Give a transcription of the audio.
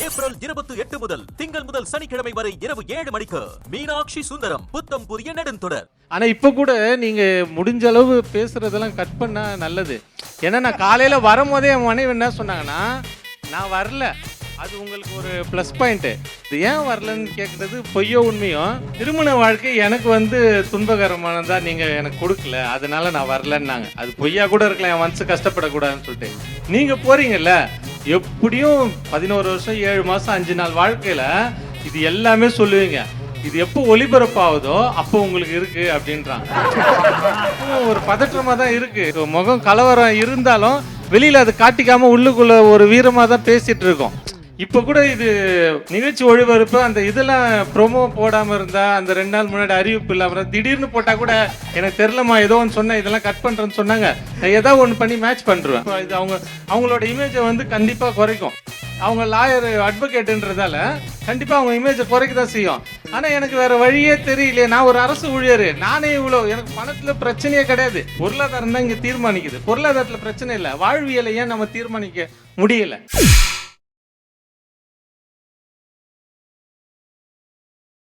April 28 முதல் திங்கள் முதல் சனிக்கிழமை வரை இரவு 7 மணிக்கு மீனாட்சி சுந்தரம் புத்தம் புதிய நெடுந்தொடர். ஆனா இப்ப கூட நீங்க முடிஞ்ச அளவு பேசுறதெல்லாம் கட் பண்ணா நல்லது. ஏன்னா நான் காலையில வரும்போதே என் மனைவி என்ன சொன்னாங்கன்னா, நான் வரல, அது உங்களுக்கு ஒரு ப்ளஸ் பாயிண்ட்டு. இது ஏன் வரலன்னு கேட்குறது பொய்யோ உண்மையோ. திருமண வாழ்க்கை எனக்கு துன்பகரமானதா நீங்கள் எனக்கு கொடுக்கல, அதனால நான் வரலன்னாங்க. அது பொய்யா கூட இருக்கலாம், என் மனசு கஷ்டப்படக்கூடாதுன்னு சொல்லிட்டு. நீங்கள் போகிறீங்கல்ல, எப்படியும் 11 வருஷம் 7 மாதம் 5 நாள் வாழ்க்கையில் இது எல்லாமே சொல்லுவீங்க. இது எப்போ ஒளிபரப்பாகுதோ அப்போ உங்களுக்கு இருக்கு அப்படின்றாங்க. ஒரு பதற்றமாக தான் இருக்கு. முகம் கலவரம் இருந்தாலும் வெளியில் அது காட்டிக்காம உள்ளுக்குள்ள ஒரு வீரமாக தான் பேசிட்டு இருக்கோம். இப்போ கூட இது நிகழ்ச்சி ஒளிபரப்பு அந்த இதெல்லாம் ப்ரொமோ போடாமல் இருந்தா, அந்த 2 நாள் முன்னாடி அறிவிப்பு இல்லாமல் இருந்தால், திடீர்னு போட்டால் கூட எனக்கு தெரிலமா ஏதோ ஒன்று சொன்னேன், இதெல்லாம் கட் பண்ணுறேன்னு சொன்னாங்க, நான் ஏதாவது ஒன்று பண்ணி மேட்ச் பண்ணுறேன். இது அவங்களோட இமேஜை கண்டிப்பாக குறைக்கும். அவங்க லாயர் அட்வொகேட்டுன்றதால கண்டிப்பாக அவங்க இமேஜை குறைக்க தான் செய்யும். ஆனால் எனக்கு வேற வழியே தெரியலையே. நான் ஒரு அரசு ஊழியர், நானே இவ்வளோ, எனக்கு பணத்தில் பிரச்சனையே கிடையாது. பொருளாதாரம் தான் இங்கே தீர்மானிக்குது. பொருளாதாரத்தில் பிரச்சனை இல்லை, வாழ்வியலை ஏன் நம்ம தீர்மானிக்க முடியலை?